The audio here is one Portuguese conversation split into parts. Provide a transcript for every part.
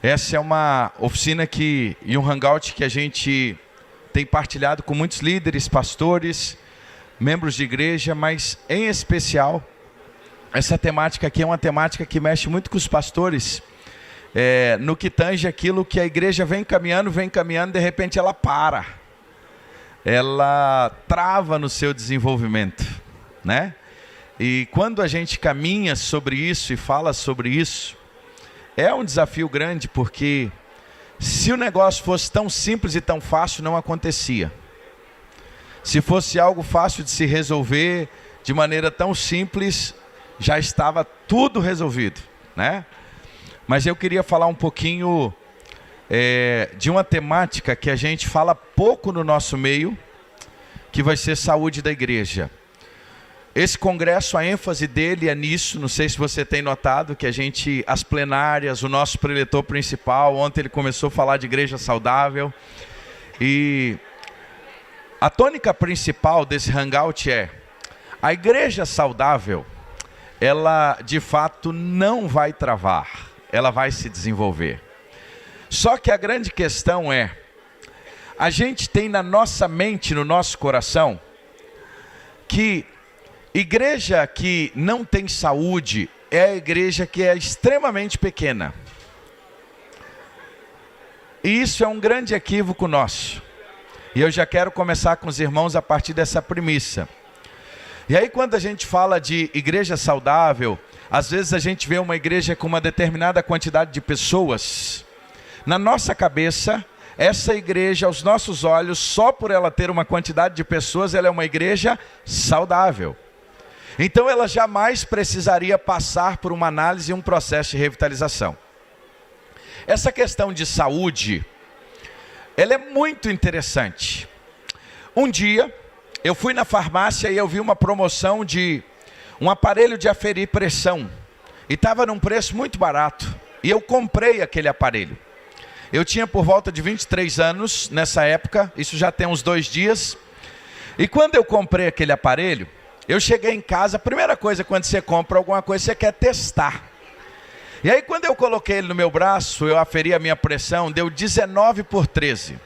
Essa é uma oficina e um hangout que a gente tem partilhado com muitos líderes, pastores, membros de igreja, mas em especial, essa temática aqui é uma temática que mexe muito com os pastores, no que tange aquilo que a igreja vem caminhando, de repente ela para. Ela trava no seu desenvolvimento, né? E quando a gente caminha sobre isso e fala sobre isso, é um desafio grande, porque se o negócio fosse tão simples e tão fácil, não acontecia. Se fosse algo fácil de se resolver, de maneira tão simples, já estava tudo resolvido, né? Mas eu queria falar um pouquinho de uma temática que a gente fala pouco no nosso meio, que vai ser saúde da igreja. Esse congresso, a ênfase dele é nisso. Não sei se você tem notado que as plenárias, o nosso preletor principal, ontem ele começou a falar de igreja saudável. E a tônica principal desse hangout é: a igreja saudável, ela de fato não vai travar, ela vai se desenvolver. Só que a grande questão é, a gente tem na nossa mente, no nosso coração, que igreja que não tem saúde é a igreja que é extremamente pequena. E isso é um grande equívoco nosso. E eu já quero começar com os irmãos a partir dessa premissa. E aí, quando a gente fala de igreja saudável, às vezes a gente vê uma igreja com uma determinada quantidade de pessoas. Na nossa cabeça, essa igreja, aos nossos olhos, só por ela ter uma quantidade de pessoas, ela é uma igreja saudável. Então ela jamais precisaria passar por uma análise e um processo de revitalização. Essa questão de saúde, ela é muito interessante. Um dia, eu fui na farmácia e eu vi uma promoção de um aparelho de aferir pressão. E estava num preço muito barato. E eu comprei aquele aparelho. Eu tinha por volta de 23 anos nessa época, isso já tem uns 2 dias. E quando eu comprei aquele aparelho, eu cheguei em casa, a primeira coisa quando você compra alguma coisa, você quer testar. E aí quando eu coloquei ele no meu braço, eu aferi a minha pressão, deu 19/13.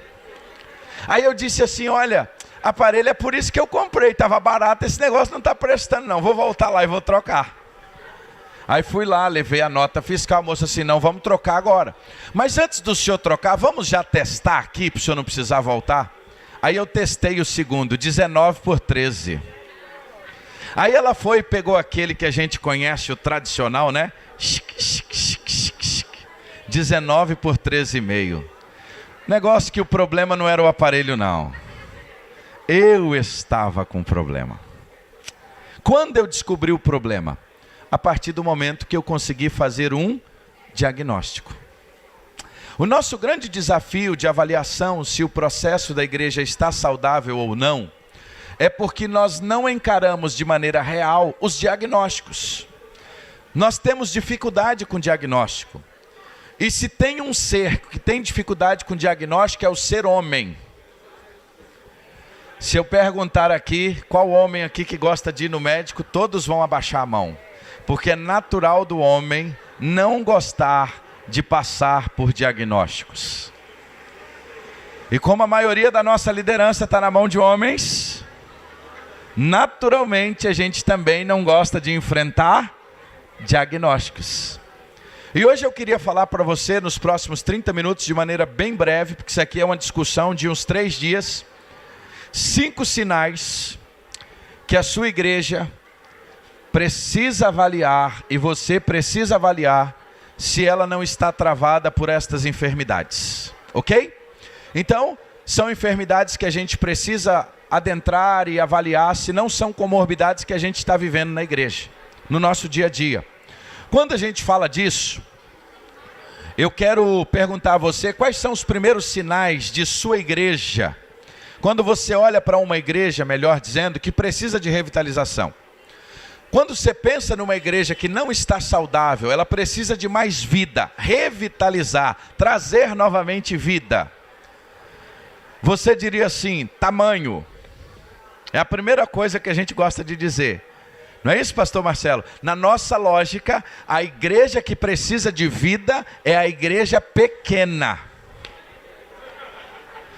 Aí eu disse assim: olha, aparelho é por isso que eu comprei, estava barato, esse negócio não está prestando não, vou voltar lá e vou trocar. Aí fui lá, levei a nota fiscal, a moça assim: não, vamos trocar agora. Mas antes do senhor trocar, vamos já testar aqui, para o senhor não precisar voltar? Aí eu testei o segundo, 19/13. Aí ela foi e pegou aquele que a gente conhece, o tradicional, né? 19/13,5. Negócio que o problema não era o aparelho, não. Eu estava com problema. Quando eu descobri o problema? A partir do momento que eu consegui fazer um diagnóstico. O nosso grande desafio de avaliação se o processo da igreja está saudável ou não, é porque nós não encaramos de maneira real os diagnósticos. Nós temos dificuldade com diagnóstico. E se tem um ser que tem dificuldade com diagnóstico, é o ser homem. Se eu perguntar aqui, qual homem aqui que gosta de ir no médico, todos vão abaixar a mão. Porque é natural do homem não gostar de passar por diagnósticos. E como a maioria da nossa liderança está na mão de homens, naturalmente a gente também não gosta de enfrentar diagnósticos. E hoje eu queria falar para você nos próximos 30 minutos, de maneira bem breve, porque isso aqui é uma discussão de uns 3 dias, 5 sinais que a sua igreja precisa avaliar, e você precisa avaliar, se ela não está travada por estas enfermidades, ok? Então, são enfermidades que a gente precisa adentrar e avaliar se não são comorbidades que a gente está vivendo na igreja, no nosso dia a dia. Quando a gente fala disso, eu quero perguntar a você, quais são os primeiros sinais de sua igreja? Quando você olha para uma igreja, melhor dizendo, que precisa de revitalização. Quando você pensa numa igreja que não está saudável, ela precisa de mais vida, revitalizar, trazer novamente vida. Você diria assim: tamanho. É a primeira coisa que a gente gosta de dizer. Não é isso, pastor Marcelo? Na nossa lógica, a igreja que precisa de vida é a igreja pequena.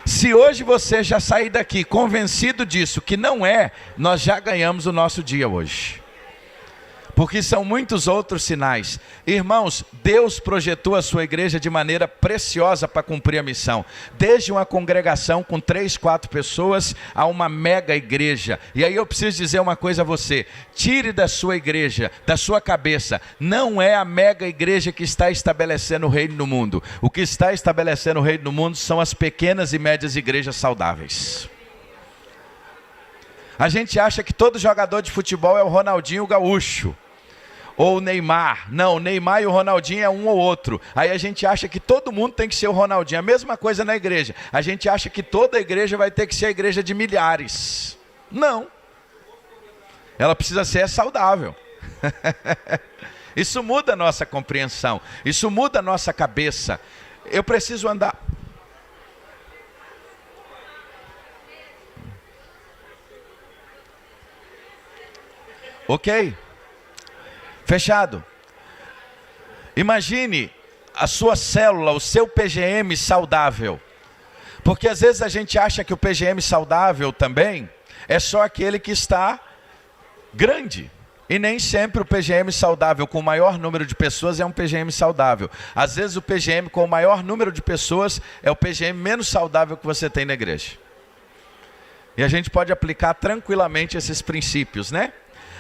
Se hoje você já sair daqui convencido disso, que não é, nós já ganhamos o nosso dia hoje. Porque são muitos outros sinais. Irmãos, Deus projetou a sua igreja de maneira preciosa para cumprir a missão. Desde uma congregação com 3, 4 pessoas a uma mega igreja. E aí eu preciso dizer uma coisa a você. Tire da sua igreja, da sua cabeça. Não é a mega igreja que está estabelecendo o reino no mundo. O que está estabelecendo o reino no mundo são as pequenas e médias igrejas saudáveis. A gente acha que todo jogador de futebol é o Ronaldinho Gaúcho. Ou o Neymar. Não, o Neymar e o Ronaldinho é um ou outro. Aí a gente acha que todo mundo tem que ser o Ronaldinho. A mesma coisa na igreja. A gente acha que toda a igreja vai ter que ser a igreja de milhares. Não. Ela precisa ser saudável. Isso muda a nossa compreensão. Isso muda a nossa cabeça. Eu preciso andar. Ok? Fechado. Imagine a sua célula, o seu PGM saudável. Porque às vezes a gente acha que o PGM saudável também é só aquele que está grande. E nem sempre o PGM saudável com o maior número de pessoas é um PGM saudável. Às vezes o PGM com o maior número de pessoas é o PGM menos saudável que você tem na igreja. E a gente pode aplicar tranquilamente esses princípios, né?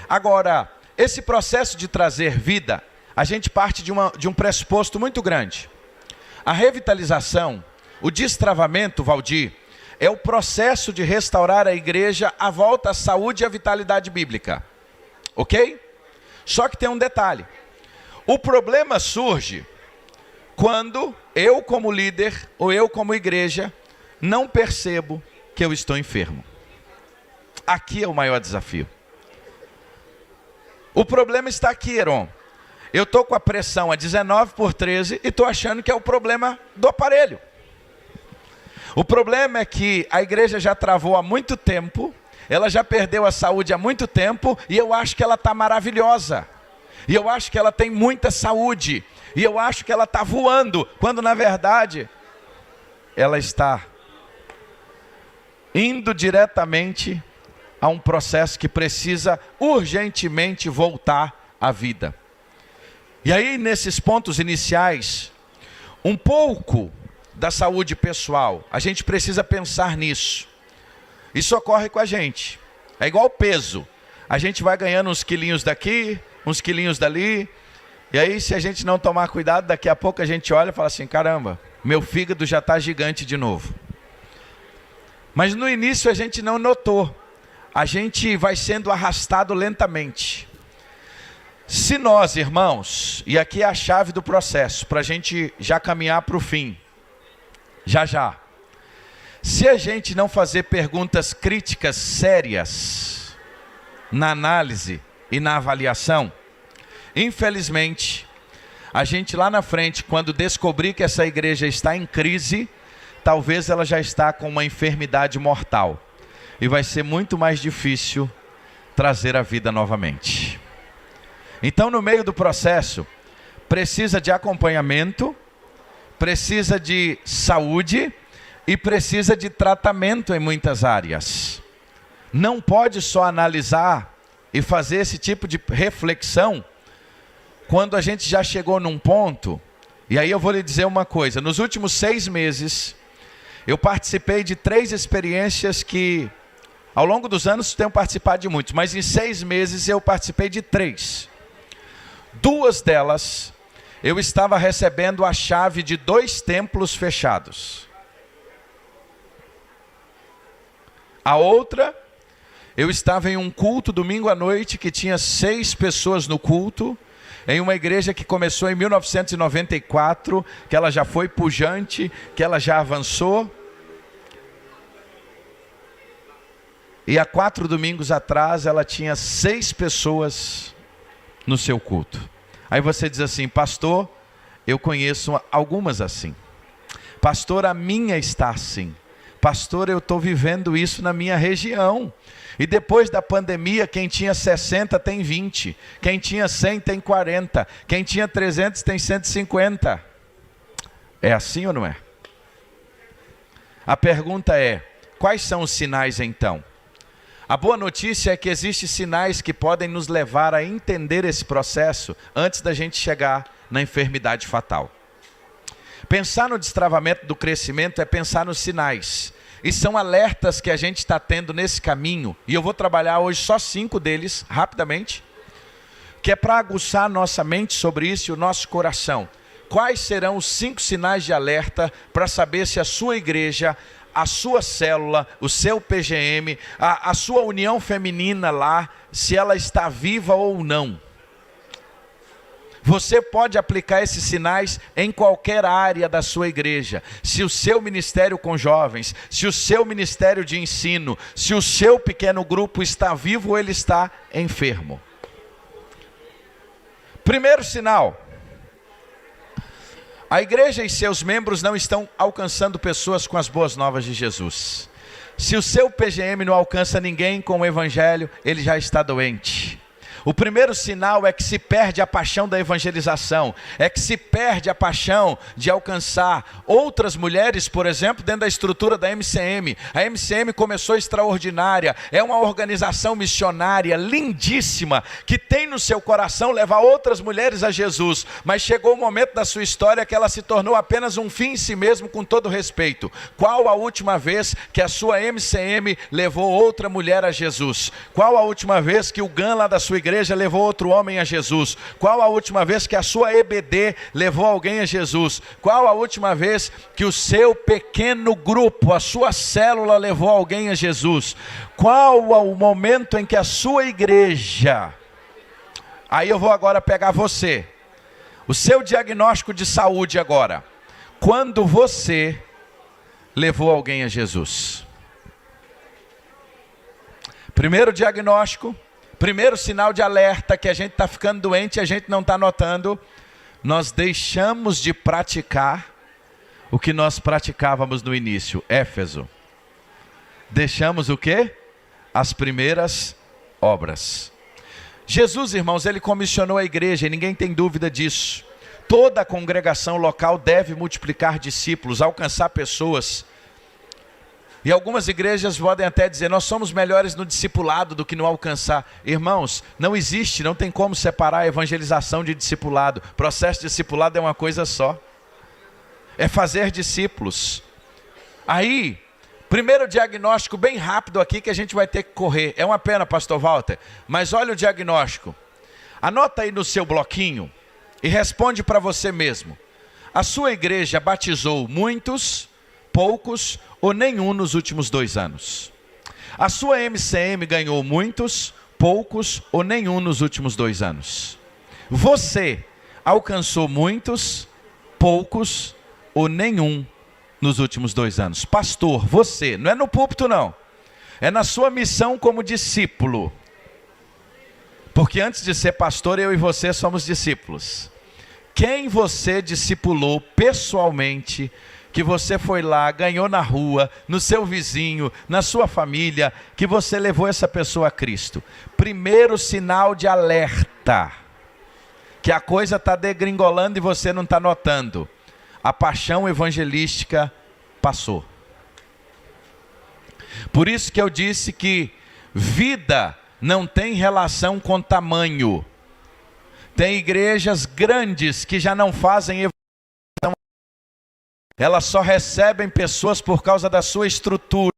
Agora, esse processo de trazer vida, a gente parte de um pressuposto muito grande. A revitalização, o destravamento, Valdir, é o processo de restaurar a igreja à volta à saúde e à vitalidade bíblica. Ok? Só que tem um detalhe. O problema surge quando eu como líder ou eu como igreja não percebo que eu estou enfermo. Aqui é o maior desafio. O problema está aqui, Heron. Eu estou com a pressão a 19/13 e estou achando que é o problema do aparelho. O problema é que a igreja já travou há muito tempo, ela já perdeu a saúde há muito tempo e eu acho que ela está maravilhosa. E eu acho que ela tem muita saúde. E eu acho que ela está voando, quando na verdade ela está indo diretamente a um processo que precisa urgentemente voltar à vida. E aí, nesses pontos iniciais, um pouco da saúde pessoal, a gente precisa pensar nisso. Isso ocorre com a gente. É igual peso. A gente vai ganhando uns quilinhos daqui, uns quilinhos dali. E aí, se a gente não tomar cuidado, daqui a pouco a gente olha e fala assim, caramba, meu fígado já está gigante de novo. Mas no início a gente não notou. A gente vai sendo arrastado lentamente. Se nós, irmãos, e aqui é a chave do processo, para a gente já caminhar para o fim, já. Se a gente não fazer perguntas críticas sérias na análise e na avaliação, infelizmente, a gente lá na frente, quando descobrir que essa igreja está em crise, talvez ela já está com uma enfermidade mortal. E vai ser muito mais difícil trazer a vida novamente. Então, no meio do processo, precisa de acompanhamento, precisa de saúde e precisa de tratamento em muitas áreas. Não pode só analisar e fazer esse tipo de reflexão quando a gente já chegou num ponto. E aí eu vou lhe dizer uma coisa, nos últimos 6 meses, eu participei de 3 experiências que, ao longo dos anos, tenho participado de muitos, mas em 6 meses eu participei de 3. 2 delas, eu estava recebendo a chave de 2 templos fechados. A outra, eu estava em um culto domingo à noite que tinha 6 pessoas no culto, em uma igreja que começou em 1994, que ela já foi pujante, que ela já avançou. E há 4 domingos atrás ela tinha 6 pessoas no seu culto. Aí você diz assim, pastor, eu conheço algumas assim. Pastor, a minha está assim. Pastor, eu estou vivendo isso na minha região. E depois da pandemia, quem tinha 60 tem 20. Quem tinha 100 tem 40. Quem tinha 300 tem 150. É assim ou não é? A pergunta é, quais são os sinais então? A boa notícia é que existem sinais que podem nos levar a entender esse processo antes da gente chegar na enfermidade fatal. Pensar no destravamento do crescimento é pensar nos sinais. E são alertas que a gente está tendo nesse caminho. E eu vou trabalhar hoje só 5 deles, rapidamente. Que é para aguçar a nossa mente sobre isso e o nosso coração. Quais serão os 5 sinais de alerta para saber se a sua igreja, a sua célula, o seu PGM, a sua união feminina lá, se ela está viva ou não? Você pode aplicar esses sinais em qualquer área da sua igreja. Se o seu ministério com jovens, se o seu ministério de ensino, se o seu pequeno grupo está vivo ou ele está enfermo. Primeiro sinal: a igreja e seus membros não estão alcançando pessoas com as boas novas de Jesus. Se o seu PGM não alcança ninguém com o evangelho, ele já está doente. O primeiro sinal é que se perde a paixão da evangelização, é que se perde a paixão de alcançar outras mulheres, por exemplo, dentro da estrutura da MCM. A MCM começou extraordinária, é uma organização missionária lindíssima, que tem no seu coração levar outras mulheres a Jesus, mas chegou o momento da sua história que ela se tornou apenas um fim em si mesmo, com todo respeito. Qual a última vez que a sua MCM levou outra mulher a Jesus? Qual a última vez que o GAN lá da sua igreja levou outro homem a Jesus? Qual a última vez que a sua EBD levou alguém a Jesus? Qual a última vez que o seu pequeno grupo, a sua célula levou alguém a Jesus? Qual o momento em que a sua igreja... Aí eu vou agora pegar você, o seu diagnóstico de saúde agora. Quando você levou alguém a Jesus? Primeiro diagnóstico, primeiro sinal de alerta que a gente está ficando doente e a gente não está notando. Nós deixamos de praticar o que nós praticávamos no início. Éfeso. Deixamos o quê? As primeiras obras. Jesus, irmãos, ele comissionou a igreja e ninguém tem dúvida disso. Toda a congregação local deve multiplicar discípulos, alcançar pessoas. E algumas igrejas podem até dizer, nós somos melhores no discipulado do que no alcançar. Irmãos, não existe, não tem como separar a evangelização de discipulado. Processo de discipulado é uma coisa só. É fazer discípulos. Aí, primeiro diagnóstico bem rápido aqui que a gente vai ter que correr. É uma pena, pastor Walter, mas olha o diagnóstico. Anota aí no seu bloquinho e responde para você mesmo. A sua igreja batizou muitos, poucos ou nenhum nos últimos 2 anos? A sua MCM ganhou muitos, poucos ou nenhum nos últimos 2 anos? Você alcançou muitos, poucos ou nenhum nos últimos 2 anos? Pastor, você, não é no púlpito não, é na sua missão como discípulo. Porque antes de ser pastor, eu e você somos discípulos. Quem você discipulou pessoalmente, que você foi lá, ganhou na rua, no seu vizinho, na sua família, que você levou essa pessoa a Cristo? Primeiro sinal de alerta, que a coisa está degringolando e você não está notando. A paixão evangelística passou. Por isso que eu disse que vida não tem relação com tamanho. Tem igrejas grandes que já não fazem evangelismo. Elas só recebem pessoas por causa da sua estrutura.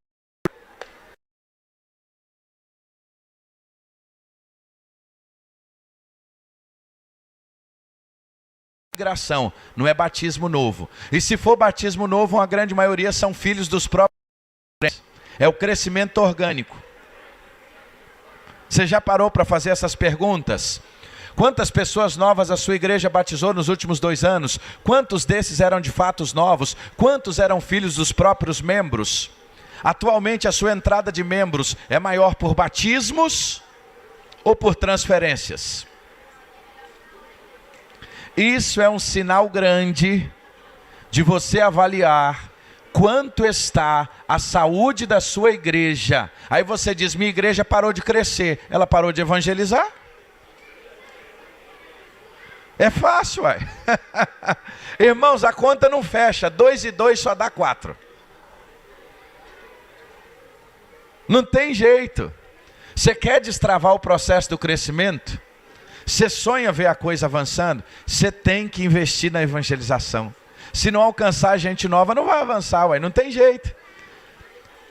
Migração, não é batismo novo. E se for batismo novo, uma grande maioria são filhos dos próprios. É o crescimento orgânico. Você já parou para fazer essas perguntas? Quantas pessoas novas a sua igreja batizou nos últimos 2 anos? Quantos desses eram de fato novos? Quantos eram filhos dos próprios membros? Atualmente a sua entrada de membros é maior por batismos ou por transferências? Isso é um sinal grande de você avaliar quanto está a saúde da sua igreja. Aí você diz, minha igreja parou de crescer. Ela parou de evangelizar? É fácil, uai. Irmãos, a conta não fecha. 2 e 2 só dá 4. Não tem jeito. Você quer destravar o processo do crescimento? Você sonha ver a coisa avançando? Você tem que investir na evangelização. Se não alcançar gente nova, não vai avançar, ué. Não tem jeito.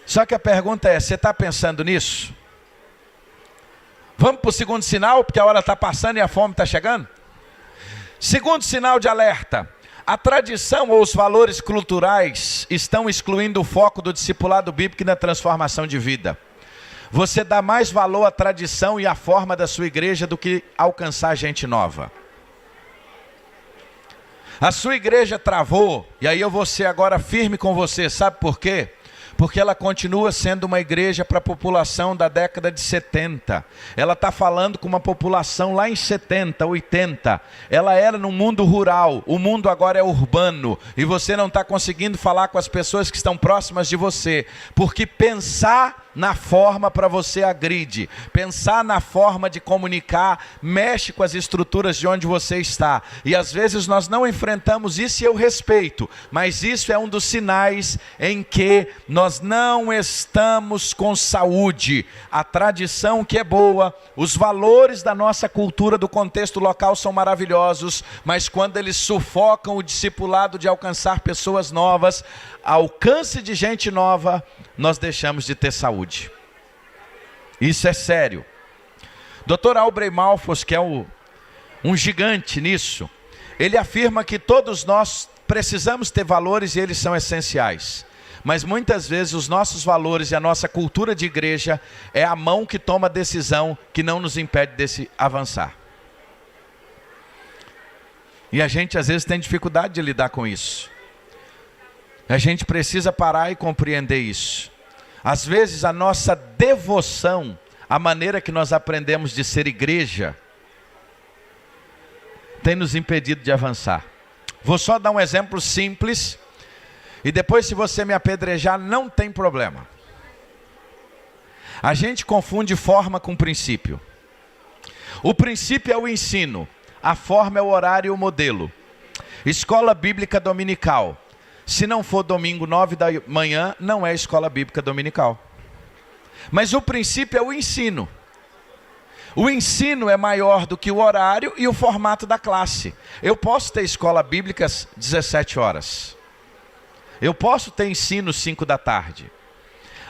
Só que a pergunta é, você está pensando nisso? Vamos para o segundo sinal, porque a hora está passando e a fome está chegando? Segundo sinal de alerta. A tradição ou os valores culturais estão excluindo o foco do discipulado bíblico na transformação de vida. Você dá mais valor à tradição e à forma da sua igreja do que alcançar gente nova. A sua igreja travou, e aí eu vou ser agora firme com você, sabe por quê? Porque ela continua sendo uma igreja para a população da década de 70. Ela está falando com uma população lá em 70, 80. Ela era no mundo rural, o mundo agora é urbano. E você não está conseguindo falar com as pessoas que estão próximas de você. Porque pensar na forma para você agride. Pensar na forma de comunicar mexe com as estruturas de onde você está. E às vezes nós não enfrentamos isso e eu respeito. Mas isso é um dos sinais em que nós não estamos com saúde. A tradição que é boa, os valores da nossa cultura, do contexto local são maravilhosos, mas quando eles sufocam o discipulado de alcançar pessoas novas, alcance de gente nova, nós deixamos de ter saúde. Isso é sério. Dr. Aubrey Malfos, que é um gigante nisso, ele afirma que todos nós precisamos ter valores e eles são essenciais. Mas muitas vezes os nossos valores e a nossa cultura de igreja é a mão que toma a decisão que não nos impede de avançar. E a gente às vezes tem dificuldade de lidar com isso. A gente precisa parar e compreender isso. Às vezes a nossa devoção, a maneira que nós aprendemos de ser igreja, tem nos impedido de avançar. Vou só dar um exemplo simples. E depois, se você me apedrejar, não tem problema. A gente confunde forma com princípio. O princípio é o ensino. A forma é o horário e o modelo. Escola bíblica dominical. Se não for domingo 9 da manhã, não é escola bíblica dominical. Mas o princípio é o ensino. O ensino é maior do que o horário e o formato da classe. Eu posso ter escola bíblica às 17 horas. Eu posso ter ensino 5 da tarde.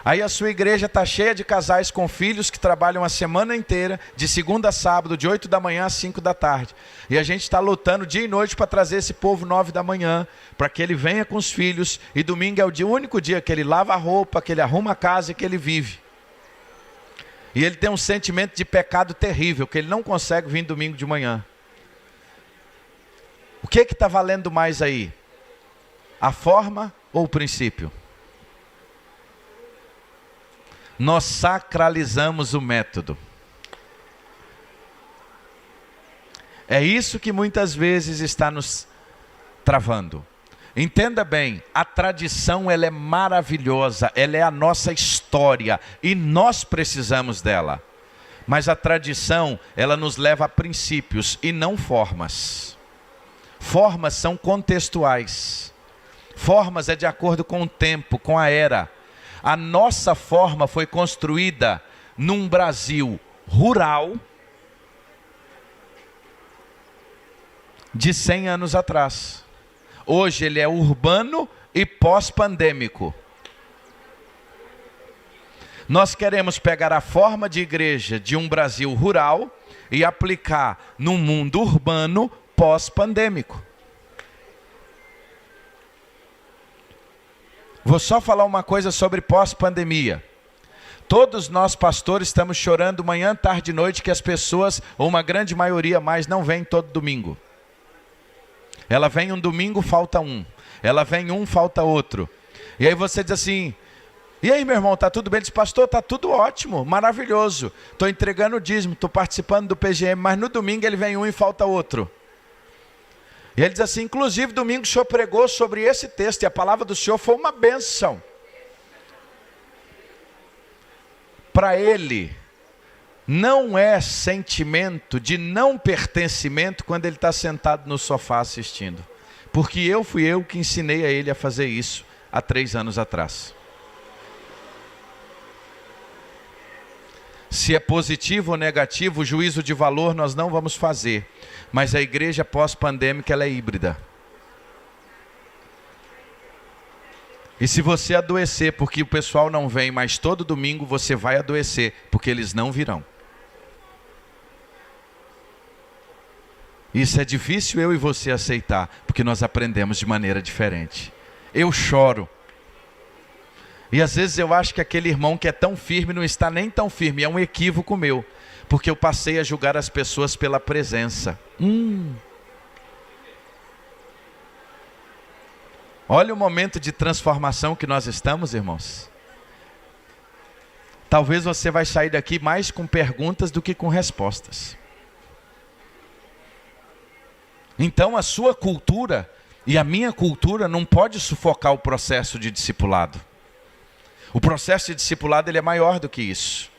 Aí a sua igreja está cheia de casais com filhos que trabalham a semana inteira, de segunda a sábado, de 8 da manhã às 5 da tarde. E a gente está lutando dia e noite para trazer esse povo 9 da manhã, para que ele venha com os filhos, e domingo é o único dia que ele lava a roupa, que ele arruma a casa e que ele vive. E ele tem um sentimento de pecado terrível, que ele não consegue vir domingo de manhã. O que está valendo mais aí? A forma ou o princípio? Nós sacralizamos o método. É isso que muitas vezes está nos travando. Entenda bem, a tradição ela é maravilhosa, ela é a nossa história e nós precisamos dela. Mas a tradição, ela nos leva a princípios e não formas. Formas são contextuais. Formas é de acordo com o tempo, com a era. A nossa forma foi construída num Brasil rural de 100 anos atrás. Hoje ele é urbano e pós-pandêmico. Nós queremos pegar a forma de igreja de um Brasil rural e aplicar num mundo urbano pós-pandêmico. Vou só falar uma coisa sobre pós-pandemia. Todos nós pastores estamos chorando manhã, tarde e noite que as pessoas, ou uma grande maioria mais, não vêm todo domingo. Ela vem um domingo, falta um. Ela vem um, falta outro. E aí você diz assim, e aí meu irmão, está tudo bem? Ele diz, pastor, está tudo ótimo, maravilhoso. Estou entregando o dízimo, estou participando do PGM, mas no domingo ele vem um e falta outro. E ele diz assim: inclusive domingo o senhor pregou sobre esse texto, e a palavra do senhor foi uma bênção. Para ele, não é sentimento de não pertencimento quando ele está sentado no sofá assistindo. Porque fui eu que ensinei a ele a fazer isso há 3 anos atrás. Se é positivo ou negativo, o juízo de valor nós não vamos fazer. Mas a igreja pós-pandêmica ela é híbrida. E se você adoecer porque o pessoal não vem, mas todo domingo você vai adoecer, porque eles não virão. Isso é difícil eu e você aceitar, porque nós aprendemos de maneira diferente. Eu choro. E às vezes eu acho que aquele irmão que é tão firme não está nem tão firme, é um equívoco meu, porque eu passei a julgar as pessoas pela presença. Olha o momento de transformação que nós estamos, irmãos. Talvez você vai sair daqui mais com perguntas do que com respostas. Então a sua cultura e a minha cultura não pode sufocar o processo de discipulado. O processo de discipulado ele é maior do que isso.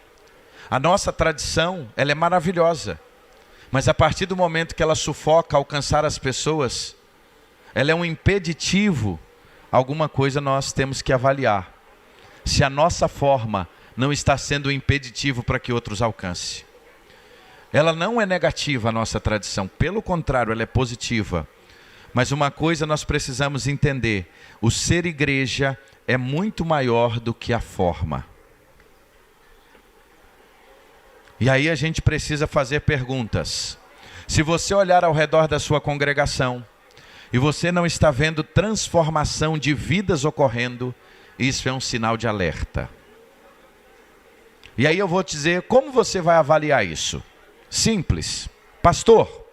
A nossa tradição ela é maravilhosa, mas a partir do momento que ela sufoca alcançar as pessoas, ela é um impeditivo. Alguma coisa nós temos que avaliar. Se a nossa forma não está sendo um impeditivo para que outros alcancem. Ela não é negativa, a nossa tradição. Pelo contrário, ela é positiva. Mas uma coisa nós precisamos entender. O ser igreja é muito maior do que a forma. E aí a gente precisa fazer perguntas. Se você olhar ao redor da sua congregação e você não está vendo transformação de vidas ocorrendo, isso é um sinal de alerta. E aí eu vou te dizer como você vai avaliar isso. Simples. Pastor,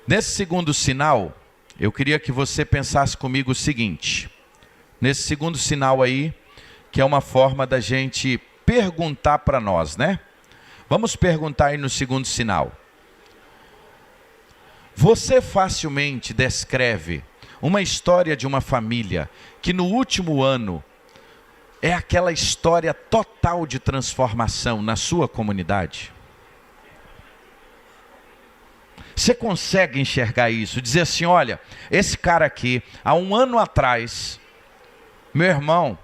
nesse segundo sinal, eu queria que você pensasse comigo o seguinte. Nesse segundo sinal aí, que é uma forma da gente perguntar para nós, né? Vamos perguntar aí no segundo sinal. Você facilmente descreve uma história de uma família que no último ano é aquela história total de transformação na sua comunidade? Você consegue enxergar isso? Dizer assim, olha, esse cara aqui, há 1 ano atrás, meu irmão,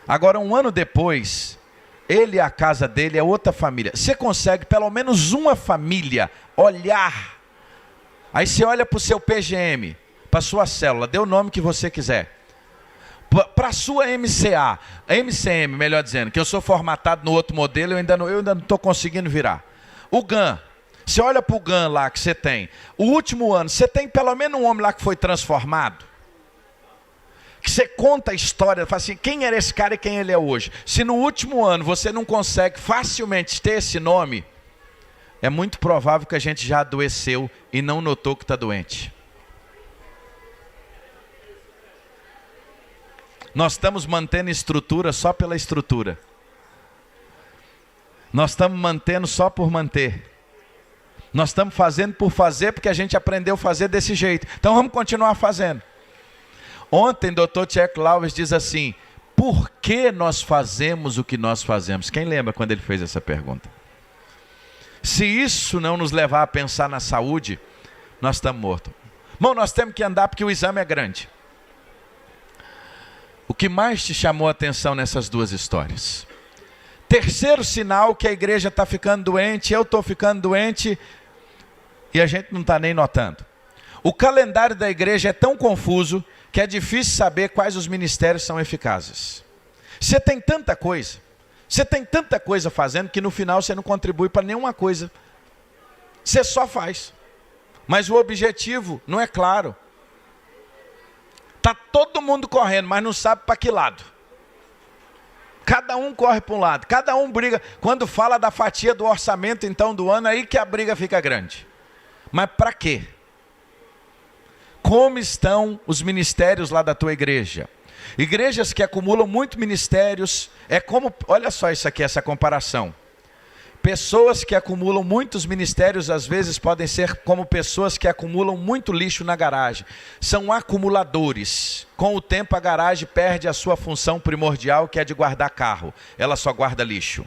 agora 1 ano depois, ele e a casa dele é outra família. Você consegue pelo menos uma família olhar? Aí você olha para o seu PGM, para a sua célula, dê o nome que você quiser. Para a sua MCA, MCM, melhor dizendo, que eu sou formatado no outro modelo, eu ainda não estou conseguindo virar. O GAN, você olha para o GAN lá que você tem, o último ano, você tem pelo menos um homem lá que foi transformado? Que você conta a história, fala assim, quem era esse cara e quem ele é hoje? Se no último ano você não consegue facilmente ter esse nome, é muito provável que a gente já adoeceu e não notou que está doente. Nós estamos mantendo estrutura só pela estrutura. Nós estamos mantendo só por manter. Nós estamos fazendo por fazer porque a gente aprendeu a fazer desse jeito. Então vamos continuar fazendo. Ontem, Dr. Chuck Lauers diz assim, por que nós fazemos o que nós fazemos? Quem lembra quando ele fez essa pergunta? Se isso não nos levar a pensar na saúde, nós estamos mortos. Irmão, nós temos que andar porque o exame é grande. O que mais te chamou a atenção nessas duas histórias? Terceiro sinal que a igreja está ficando doente, eu estou ficando doente e a gente não está nem notando. O calendário da igreja é tão confuso que é difícil saber quais os ministérios são eficazes. Você tem tanta coisa fazendo que no final você não contribui para nenhuma coisa. Você só faz. Mas o objetivo não é claro. Está todo mundo correndo, mas não sabe para que lado. Cada um corre para um lado, cada um briga. Quando fala da fatia do orçamento então do ano, aí que a briga fica grande. Mas para quê? Como estão os ministérios lá da tua igreja? Igrejas que acumulam muitos ministérios, é como, olha só isso aqui, essa comparação. Pessoas que acumulam muitos ministérios, às vezes, podem ser como pessoas que acumulam muito lixo na garagem. São acumuladores. Com o tempo, a garagem perde a sua função primordial, que é de guardar carro. Ela só guarda lixo.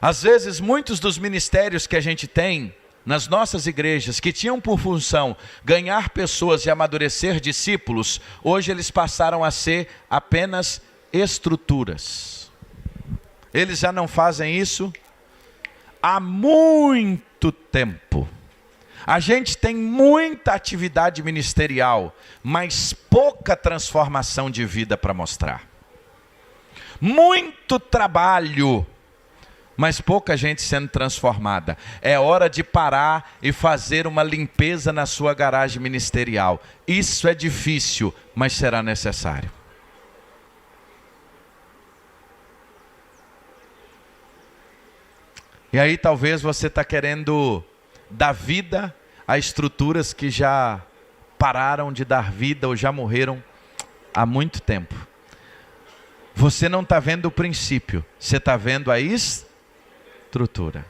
Às vezes, muitos dos ministérios que a gente tem nas nossas igrejas, que tinham por função ganhar pessoas e amadurecer discípulos, hoje eles passaram a ser apenas estruturas. Eles já não fazem isso há muito tempo. A gente tem muita atividade ministerial, mas pouca transformação de vida para mostrar. Muito trabalho, mas pouca gente sendo transformada. É hora de parar e fazer uma limpeza na sua garagem ministerial. Isso é difícil, mas será necessário. E aí talvez você está querendo dar vida a estruturas que já pararam de dar vida ou já morreram há muito tempo. Você não está vendo o princípio, você está vendo a estrutura.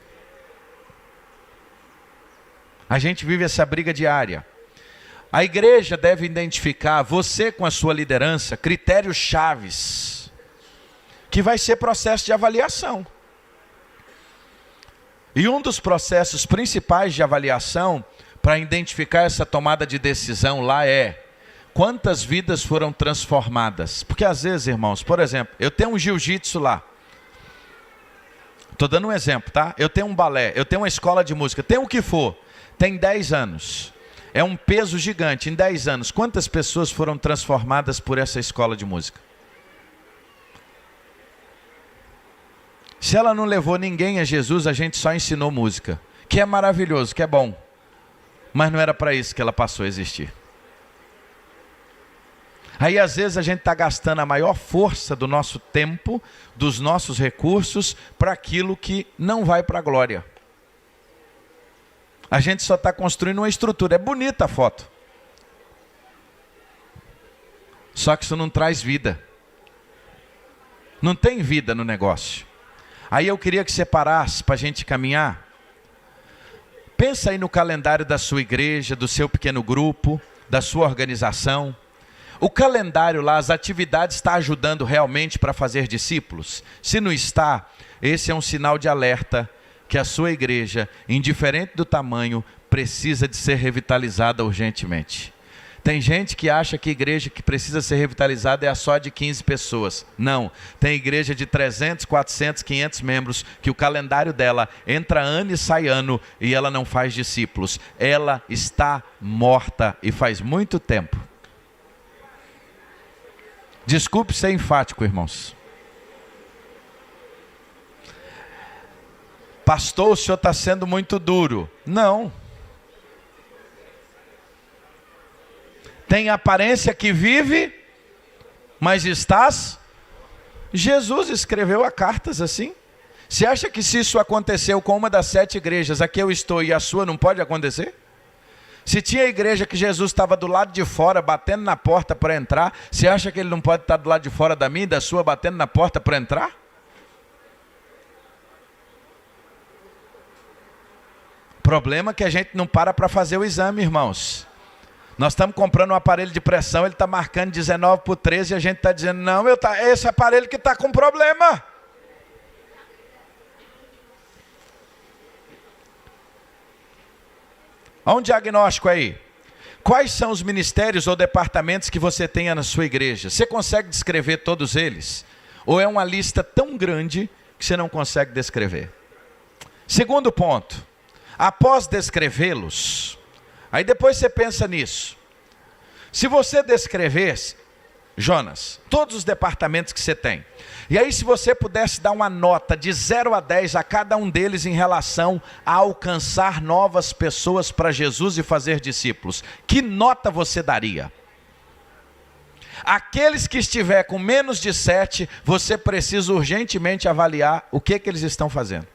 A gente vive essa briga diária. A igreja deve identificar, você com a sua liderança, critérios chaves, que vai ser processo de avaliação. E um dos processos principais de avaliação, para identificar essa tomada de decisão lá é, quantas vidas foram transformadas? Porque às vezes, irmãos, por exemplo, eu tenho um jiu-jitsu lá. Estou dando um exemplo, tá? Eu tenho um balé, eu tenho uma escola de música, tem o que for, tem 10 anos. É um peso gigante, em 10 anos. Quantas pessoas foram transformadas por essa escola de música? Se ela não levou ninguém a Jesus, a gente só ensinou música. Que é maravilhoso, que é bom. Mas não era para isso que ela passou a existir. Aí às vezes a gente está gastando a maior força do nosso tempo, dos nossos recursos, para aquilo que não vai para a glória. A gente só está construindo uma estrutura. É bonita a foto. Só que isso não traz vida. Não tem vida no negócio. Aí eu queria que você parasse para a gente caminhar. Pensa aí no calendário da sua igreja, do seu pequeno grupo, da sua organização. O calendário lá, as atividades, está ajudando realmente para fazer discípulos? Se não está, esse é um sinal de alerta que a sua igreja, indiferente do tamanho, precisa de ser revitalizada urgentemente. Tem gente que acha que igreja que precisa ser revitalizada é a só de 15 pessoas. Não, tem igreja de 300, 400, 500 membros que o calendário dela entra ano e sai ano e ela não faz discípulos. Ela está morta e faz muito tempo. Desculpe ser enfático, irmãos. Pastor, o senhor está sendo muito duro. Não. Tem aparência que vive, mas estás... Jesus escreveu a cartas assim. Você acha que se isso aconteceu com uma das 7 igrejas, a que eu estou e a sua, não pode acontecer? Se tinha igreja que Jesus estava do lado de fora, batendo na porta para entrar, você acha que ele não pode estar do lado de fora da minha e da sua, batendo na porta para entrar? Problema que a gente não para fazer o exame, irmãos. Nós estamos comprando um aparelho de pressão, ele está marcando 19/13 e a gente está dizendo, não, é esse aparelho que está com problema. Há um diagnóstico aí. Quais são os ministérios ou departamentos que você tenha na sua igreja? Você consegue descrever todos eles? Ou é uma lista tão grande que você não consegue descrever? Segundo ponto, após descrevê-los, aí depois você pensa nisso. Se você descrevesse, Jonas, todos os departamentos que você tem, e aí se você pudesse dar uma nota de 0 a 10 a cada um deles em relação a alcançar novas pessoas para Jesus e fazer discípulos, que nota você daria? Aqueles que estiver com menos de 7, você precisa urgentemente avaliar o que eles estão fazendo.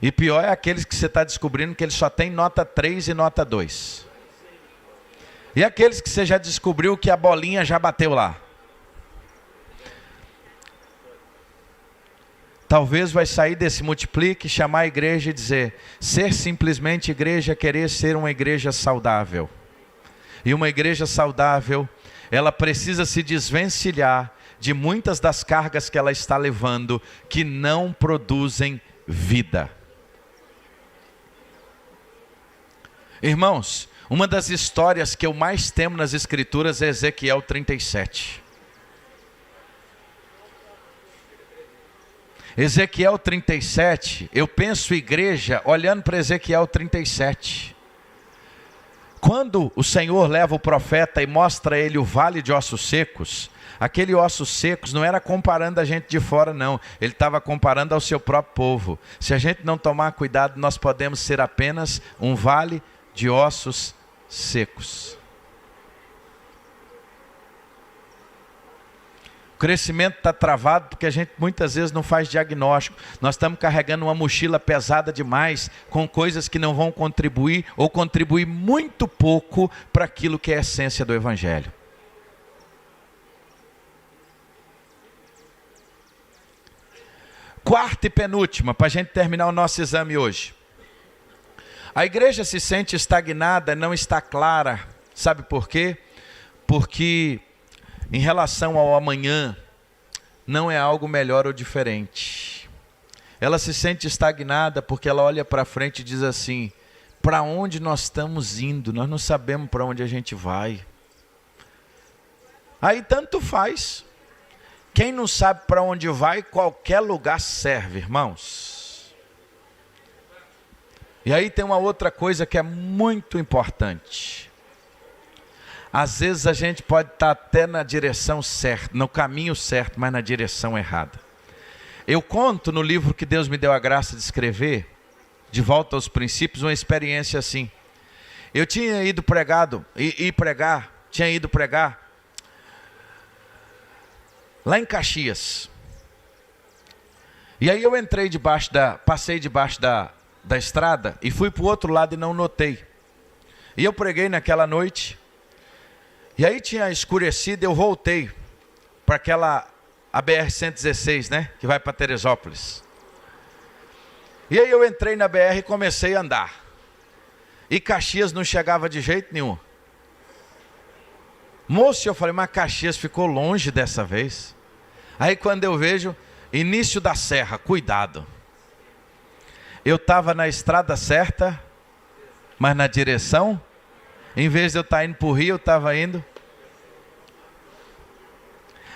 E pior é aqueles que você está descobrindo que eles só tem nota 3 e nota 2. E aqueles que você já descobriu que a bolinha já bateu lá. Talvez vai sair desse multiplique, chamar a igreja e dizer: ser simplesmente igreja, querer ser uma igreja saudável. E uma igreja saudável, ela precisa se desvencilhar de muitas das cargas que ela está levando, que não produzem vida. Irmãos, uma das histórias que eu mais temo nas Escrituras é Ezequiel 37. Ezequiel 37, eu penso igreja olhando para Ezequiel 37. Quando o Senhor leva o profeta e mostra a ele o vale de ossos secos, aquele ossos secos não era comparando a gente de fora não, ele estava comparando ao seu próprio povo. Se a gente não tomar cuidado, nós podemos ser apenas um vale de ossos secos. O crescimento está travado porque a gente muitas vezes não faz diagnóstico. Nós estamos carregando uma mochila pesada demais com coisas que não vão contribuir ou contribuir muito pouco para aquilo que é a essência do Evangelho. Quarta e penúltima, para a gente terminar o nosso exame hoje. A igreja se sente estagnada, não está clara. Sabe por quê? Porque em relação ao amanhã, não é algo melhor ou diferente. Ela se sente estagnada porque ela olha para frente e diz assim: para onde nós estamos indo? Nós não sabemos para onde a gente vai. Aí tanto faz. Quem não sabe para onde vai, qualquer lugar serve, irmãos. E aí tem uma outra coisa que é muito importante. Às vezes a gente pode estar até na direção certa, no caminho certo, mas na direção errada. Eu conto no livro que Deus me deu a graça de escrever, De Volta aos Princípios, uma experiência assim. Eu tinha ido pregar lá em Caxias. E aí eu passei debaixo da estrada e fui para o outro lado e não notei. E eu preguei naquela noite. E aí tinha escurecido, eu voltei para a BR-116, né? Que vai para Teresópolis. E aí eu entrei na BR e comecei a andar. E Caxias não chegava de jeito nenhum. Moço, eu falei, mas Caxias ficou longe dessa vez. Aí quando eu vejo, início da serra, cuidado. Eu estava na estrada certa, mas na direção, em vez de eu estar indo para o Rio, eu estava indo.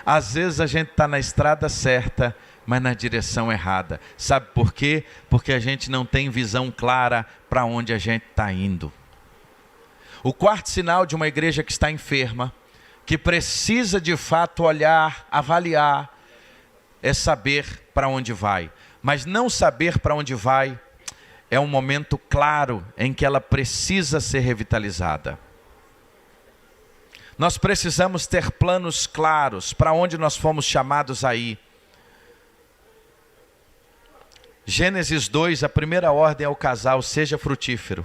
Às vezes a gente está na estrada certa, mas na direção errada. Sabe por quê? Porque a gente não tem visão clara para onde a gente está indo. O quarto sinal de uma igreja que está enferma, que precisa de fato olhar, avaliar, é saber para onde vai. Mas não saber para onde vai é um momento claro em que ela precisa ser revitalizada. Nós precisamos ter planos claros para onde nós fomos chamados a ir. Gênesis 2, a primeira ordem ao casal: seja frutífero.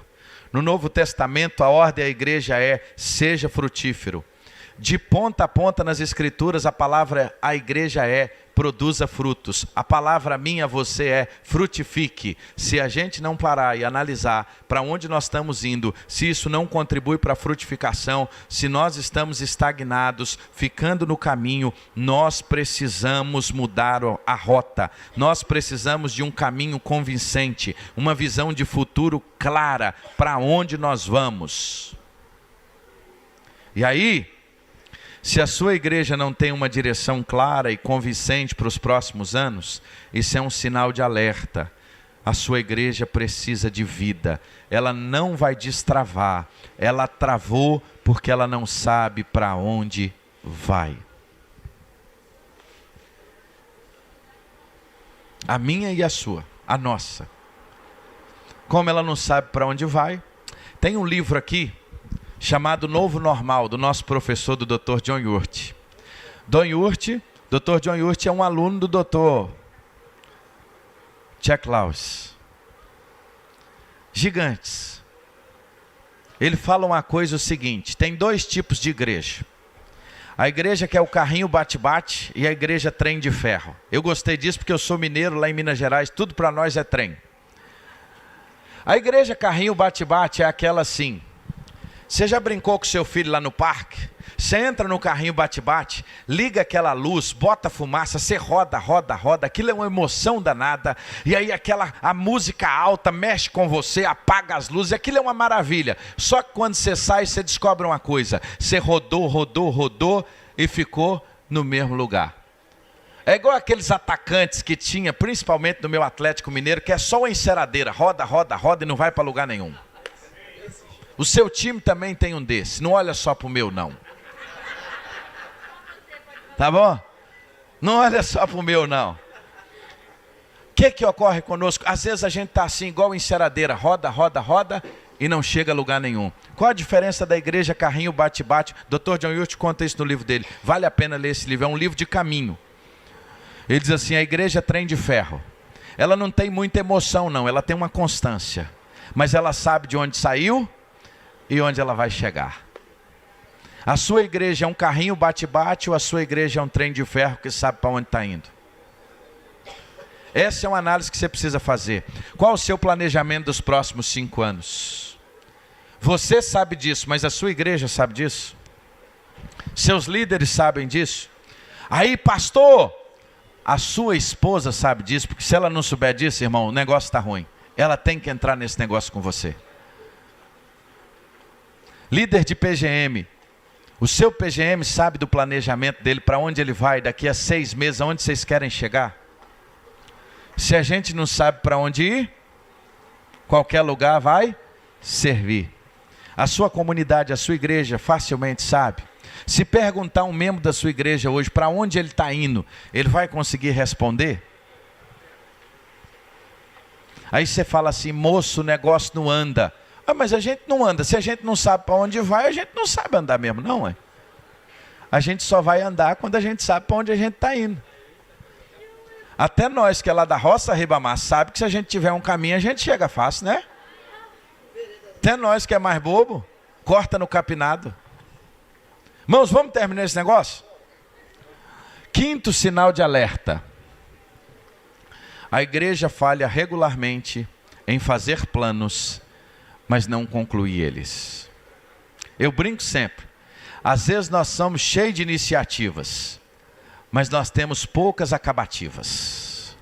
No Novo Testamento, a ordem à igreja é: seja frutífero. De ponta a ponta nas Escrituras, a palavra à igreja é: produza frutos. A palavra minha a você é: frutifique. Se a gente não parar e analisar para onde nós estamos indo, se isso não contribui para a frutificação, se nós estamos estagnados, ficando no caminho, nós precisamos mudar a rota. Nós precisamos de um caminho convincente, uma visão de futuro clara para onde nós vamos. E aí, se a sua igreja não tem uma direção clara e convincente para os próximos anos, isso é um sinal de alerta. A sua igreja precisa de vida. Ela não vai destravar. Ela travou porque ela não sabe para onde vai. A minha e a sua, a nossa. Como ela não sabe para onde vai, tem um livro aqui chamado Novo Normal, do nosso professor, do Dr. John Yurt. Dr. John Yurt é um aluno do Dr. Chuck Laws. Gigantes. Ele fala uma coisa, o seguinte: tem dois tipos de igreja. A igreja que é o carrinho bate-bate e a igreja trem de ferro. Eu gostei disso porque eu sou mineiro, lá em Minas Gerais, tudo para nós é trem. A igreja carrinho bate-bate é aquela assim. Você já brincou com seu filho lá no parque? Você entra no carrinho bate-bate, liga aquela luz, bota fumaça, você roda, roda, roda, aquilo é uma emoção danada, e aí a música alta mexe com você, apaga as luzes, aquilo é uma maravilha. Só que quando você sai, você descobre uma coisa, você rodou, rodou, rodou e ficou no mesmo lugar. É igual aqueles atacantes que tinha, principalmente no meu Atlético Mineiro, que é só uma enceradeira, roda, roda, roda e não vai para lugar nenhum. O seu time também tem um desse, não olha só para o meu não. Tá bom? Não olha só para o meu não. O que ocorre conosco? Às vezes a gente está assim, igual enceradeira, roda, roda, roda e não chega a lugar nenhum. Qual a diferença da igreja carrinho bate-bate? Dr. John Wilt conta isso no livro dele. Vale a pena ler esse livro, é um livro de caminho. Ele diz assim, a igreja é trem de ferro. Ela não tem muita emoção não, ela tem uma constância. Mas ela sabe de onde saiu e onde ela vai chegar. A sua igreja é um carrinho bate-bate ou a sua igreja é um trem de ferro que sabe para onde está indo? Essa é uma análise que você precisa fazer. Qual o seu planejamento dos próximos 5 anos? Você sabe disso, mas a sua igreja sabe disso? Seus líderes sabem disso? Aí, pastor, a sua esposa sabe disso, porque se ela não souber disso, irmão, o negócio está ruim. Ela tem que entrar nesse negócio com você. Líder de PGM. O seu PGM sabe do planejamento dele, para onde ele vai daqui a 6 meses, aonde vocês querem chegar? Se a gente não sabe para onde ir, qualquer lugar vai servir. A sua comunidade, a sua igreja facilmente sabe. Se perguntar um membro da sua igreja hoje para onde ele está indo, ele vai conseguir responder? Aí você fala assim, moço, o negócio não anda. Ah, mas a gente não anda. Se a gente não sabe para onde vai, a gente não sabe andar mesmo, não é? A gente só vai andar quando a gente sabe para onde a gente está indo. Até nós que é lá da roça Ribamar, sabe que se a gente tiver um caminho, a gente chega fácil, né? Até nós que é mais bobo, corta no capinado. Irmãos, vamos terminar esse negócio? 5º sinal de alerta. A igreja falha regularmente em fazer planos, mas não concluir eles. Eu brinco sempre. Às vezes nós somos cheios de iniciativas, mas nós temos poucas acabativas.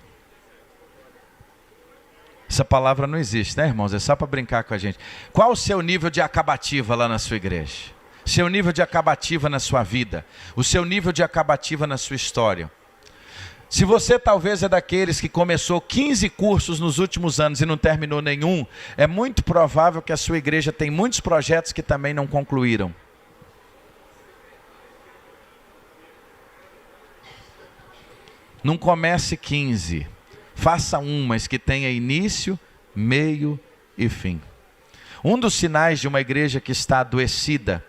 Essa palavra não existe, né, irmãos? É só para brincar com a gente. Qual o seu nível de acabativa lá na sua igreja? Seu nível de acabativa na sua vida? O seu nível de acabativa na sua história? Se você talvez é daqueles que começou 15 cursos nos últimos anos e não terminou nenhum, é muito provável que a sua igreja tem muitos projetos que também não concluíram. Não comece 15, faça um, mas que tenha início, meio e fim. Um dos sinais de uma igreja que está adoecida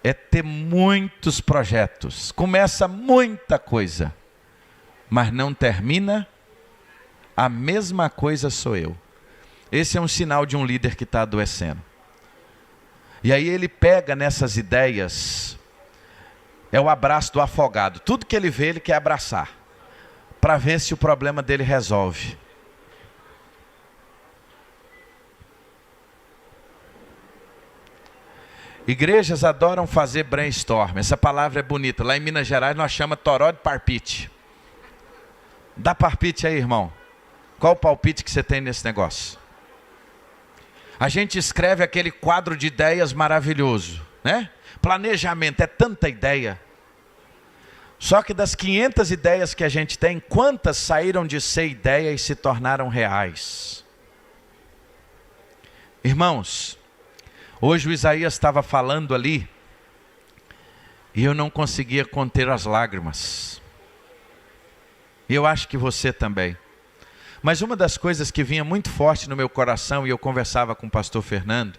é ter muitos projetos, começa muita coisa, mas não termina, a mesma coisa sou eu. Esse é um sinal de um líder que está adoecendo. E aí ele pega nessas ideias, é o abraço do afogado. Tudo que ele vê, ele quer abraçar, para ver se o problema dele resolve. Igrejas adoram fazer brainstorm. Essa palavra é bonita. Lá em Minas Gerais nós chamamos toró de parpite. Dá palpite aí, irmão. Qual o palpite que você tem nesse negócio? A gente escreve aquele quadro de ideias maravilhoso, né? Planejamento, é tanta ideia. Só que das 500 ideias que a gente tem, quantas saíram de ser ideia e se tornaram reais? Irmãos, hoje o Isaías estava falando ali, e eu não conseguia conter as lágrimas. E eu acho que você também. Mas uma das coisas que vinha muito forte no meu coração, e eu conversava com o pastor Fernando,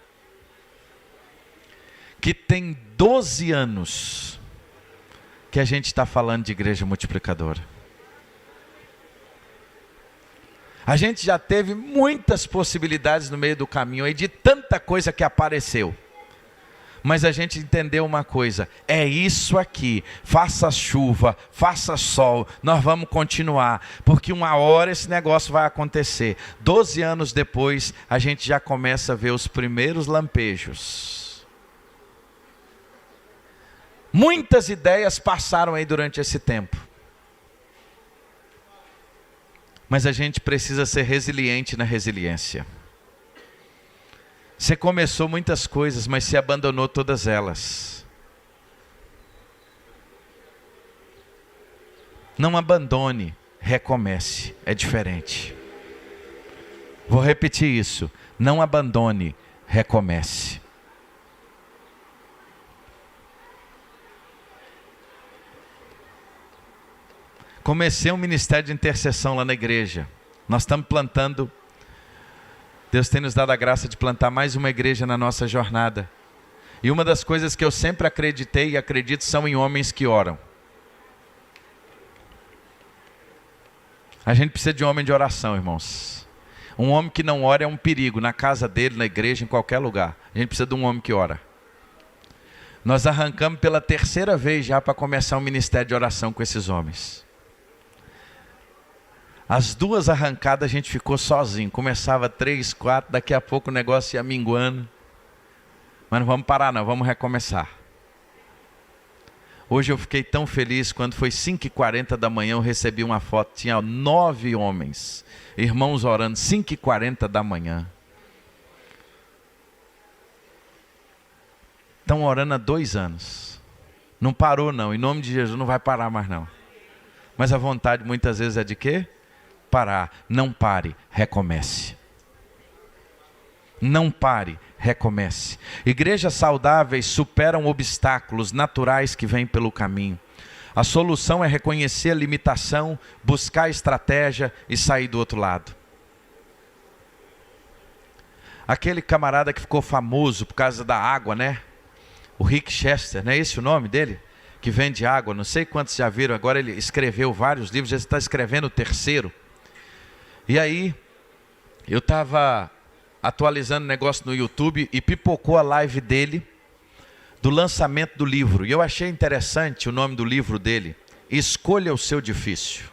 que tem 12 anos que a gente está falando de igreja multiplicadora. A gente já teve muitas possibilidades no meio do caminho aí, de tanta coisa que apareceu. Mas a gente entendeu uma coisa, é isso aqui, faça chuva, faça sol, nós vamos continuar, porque uma hora esse negócio vai acontecer. 12 anos depois, a gente já começa a ver os primeiros lampejos. Muitas ideias passaram aí durante esse tempo. Mas a gente precisa ser resiliente na resiliência. Você começou muitas coisas, mas se abandonou todas elas. Não abandone, recomece. É diferente. Vou repetir isso. Não abandone, recomece. Comecei um ministério de intercessão lá na igreja. Nós estamos plantando. Deus tem nos dado a graça de plantar mais uma igreja na nossa jornada. E uma das coisas que eu sempre acreditei e acredito são em homens que oram. A gente precisa de um homem de oração, irmãos. Um homem que não ora é um perigo, na casa dele, na igreja, em qualquer lugar. A gente precisa de um homem que ora. Nós arrancamos pela 3ª vez já para começar um ministério de oração com esses homens. As 2 arrancadas a gente ficou sozinho. Começava 3, 4, daqui a pouco o negócio ia minguando. Mas não vamos parar não, vamos recomeçar. Hoje eu fiquei tão feliz, quando foi 5h40 da manhã eu recebi uma foto, tinha 9 homens, irmãos orando, 5h40 da manhã. Estão orando há 2 anos. Não parou não, em nome de Jesus não vai parar mais não. Mas a vontade muitas vezes é de quê? Parar. Não pare, recomece. Não pare, recomece. Igrejas saudáveis superam obstáculos naturais que vêm pelo caminho. A solução é reconhecer a limitação, buscar estratégia e sair do outro lado. Aquele camarada que ficou famoso por causa da água, né? O Rick Chester, não é esse o nome dele? Que vende água, não sei quantos já viram, agora ele escreveu vários livros, já está escrevendo o 3º. E aí, eu estava atualizando o negócio no YouTube e pipocou a live dele, do lançamento do livro. E eu achei interessante o nome do livro dele, Escolha o Seu Difícil.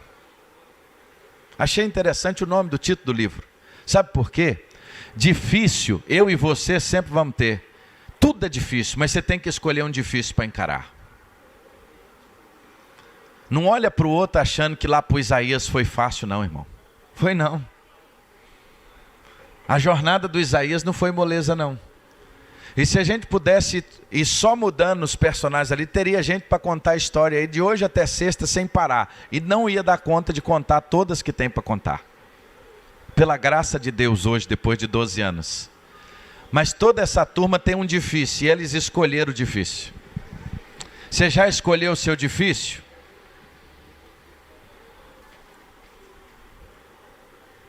Achei interessante o nome do título do livro. Sabe por quê? Difícil, eu e você sempre vamos ter. Tudo é difícil, mas você tem que escolher um difícil para encarar. Não olha para o outro achando que lá para o Isaías foi fácil não, irmão. Foi não. A jornada do Isaías não foi moleza não. E se a gente pudesse ir só mudando os personagens ali, teria gente para contar a história aí de hoje até sexta sem parar. E não ia dar conta de contar todas que tem para contar. Pela graça de Deus hoje, depois de 12 anos. Mas toda essa turma tem um difícil e eles escolheram o difícil. Você já escolheu o seu difícil?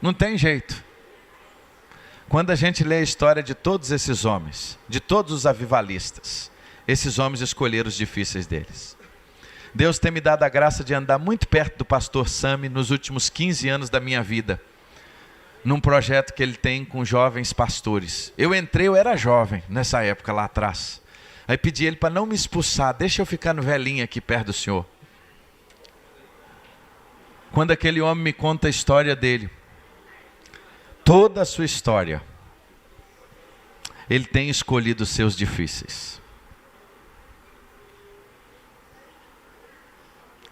Não tem jeito. Quando a gente lê a história de todos esses homens, de todos os avivalistas, esses homens escolheram os difíceis deles. Deus tem me dado a graça de andar muito perto do pastor Sami nos últimos 15 anos da minha vida, num projeto que ele tem com jovens pastores. Eu era jovem nessa época lá atrás. Aí pedi ele para não me expulsar, deixa eu ficar no velhinho aqui perto do senhor. Quando aquele homem me conta a história dele, toda a sua história, ele tem escolhido os seus difíceis.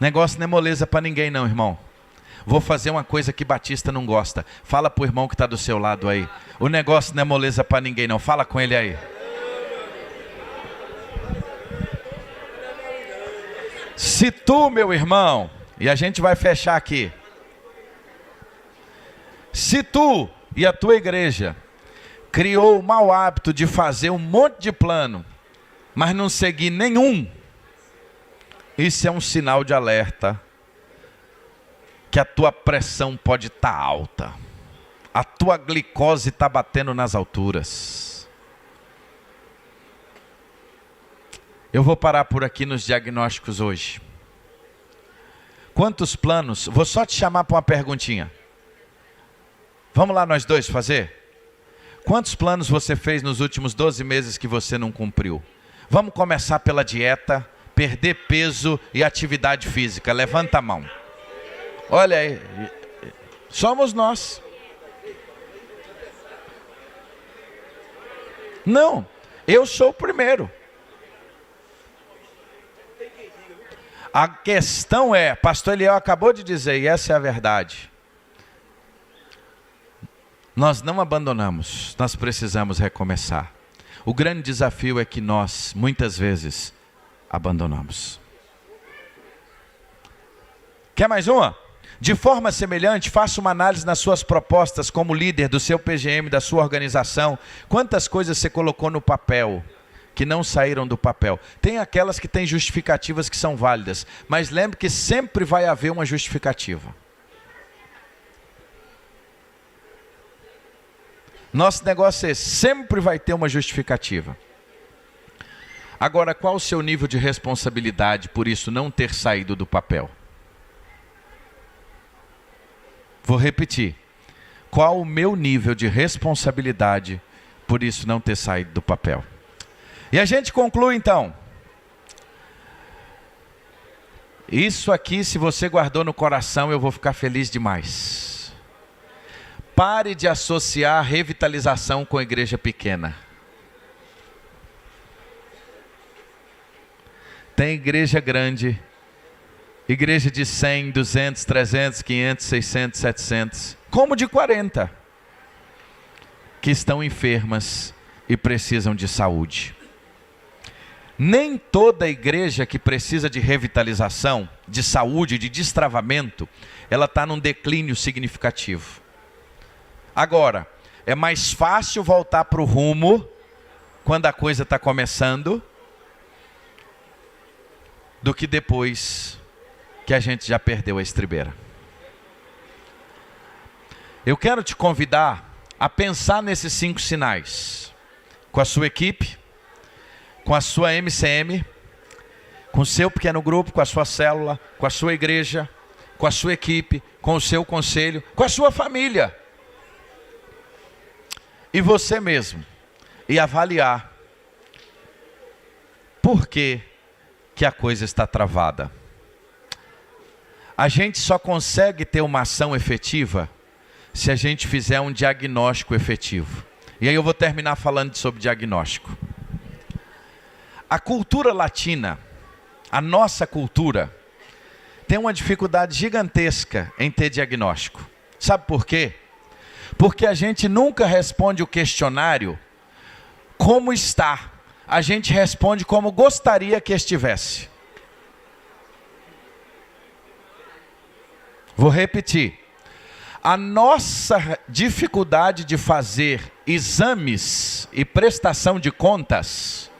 Negócio não é moleza para ninguém não, irmão. Vou fazer uma coisa que Batista não gosta. Fala para o irmão que está do seu lado aí. O negócio não é moleza para ninguém não. Fala com ele aí. Se tu, meu irmão, e a gente vai fechar aqui. Se tu e a tua igreja criou o mau hábito de fazer um monte de plano, mas não seguir nenhum, isso é um sinal de alerta, que a tua pressão pode estar alta, a tua glicose está batendo nas alturas. Eu vou parar por aqui nos diagnósticos hoje. Quantos planos? Vou só te chamar para uma perguntinha. Vamos lá nós dois fazer? Quantos planos você fez nos últimos 12 meses que você não cumpriu? Vamos começar pela dieta, perder peso e atividade física. Levanta a mão. Olha aí, somos nós. Não, eu sou o primeiro. A questão é, pastor Eliel acabou de dizer, e essa é a verdade. Nós não abandonamos, nós precisamos recomeçar. O grande desafio é que nós, muitas vezes, abandonamos. Quer mais uma? De forma semelhante, faça uma análise nas suas propostas como líder do seu PGM, da sua organização. Quantas coisas você colocou no papel que não saíram do papel? Tem aquelas que têm justificativas que são válidas, mas lembre que sempre vai haver uma justificativa. Nosso negócio é sempre vai ter uma justificativa. Agora, qual o seu nível de responsabilidade por isso não ter saído do papel? Vou repetir. Qual o meu nível de responsabilidade por isso não ter saído do papel? E a gente conclui então. Isso aqui, se você guardou no coração, eu vou ficar feliz demais. Pare de associar revitalização com igreja pequena. Tem igreja grande, igreja de 100, 200, 300, 500, 600, 700, como de 40, que estão enfermas e precisam de saúde. Nem toda igreja que precisa de revitalização, de saúde, de destravamento, ela está num declínio significativo. Agora, é mais fácil voltar para o rumo quando a coisa está começando do que depois que a gente já perdeu a estribeira. Eu quero te convidar a pensar nesses 5 sinais, com a sua equipe, com a sua MCM, com o seu pequeno grupo, com a sua célula, com a sua igreja, com a sua equipe, com o seu conselho, com a sua família. E você mesmo. E avaliar por que a coisa está travada. A gente só consegue ter uma ação efetiva se a gente fizer um diagnóstico efetivo. E aí eu vou terminar falando sobre diagnóstico. A cultura latina, a nossa cultura, tem uma dificuldade gigantesca em ter diagnóstico. Sabe por quê? Porque a gente nunca responde o questionário como está. A gente responde como gostaria que estivesse. Vou repetir. A nossa dificuldade de fazer exames e prestação de contas,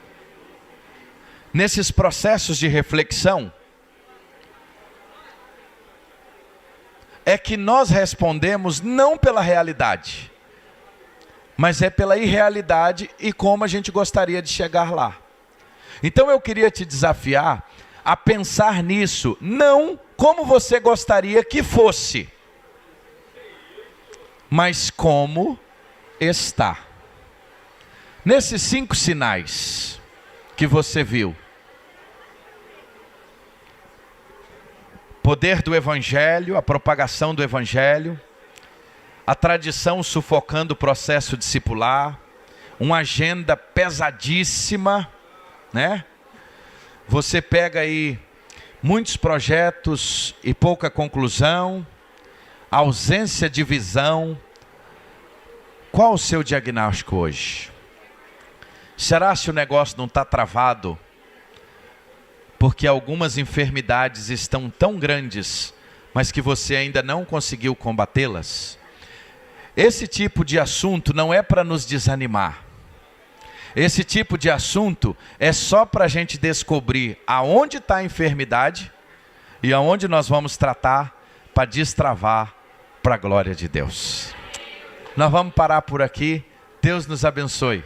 nesses processos de reflexão, é que nós respondemos não pela realidade, mas é pela irrealidade e como a gente gostaria de chegar lá. Então eu queria te desafiar a pensar nisso, não como você gostaria que fosse, mas como está. Nesses 5 sinais que você viu, poder do Evangelho, a propagação do Evangelho, a tradição sufocando o processo discipular, uma agenda pesadíssima, né? Você pega aí muitos projetos e pouca conclusão, ausência de visão. Qual o seu diagnóstico hoje? Será se o negócio não está travado? Porque algumas enfermidades estão tão grandes, mas que você ainda não conseguiu combatê-las? Esse tipo de assunto não é para nos desanimar. Esse tipo de assunto é só para a gente descobrir aonde está a enfermidade e aonde nós vamos tratar para destravar para a glória de Deus. Nós vamos parar por aqui. Deus nos abençoe.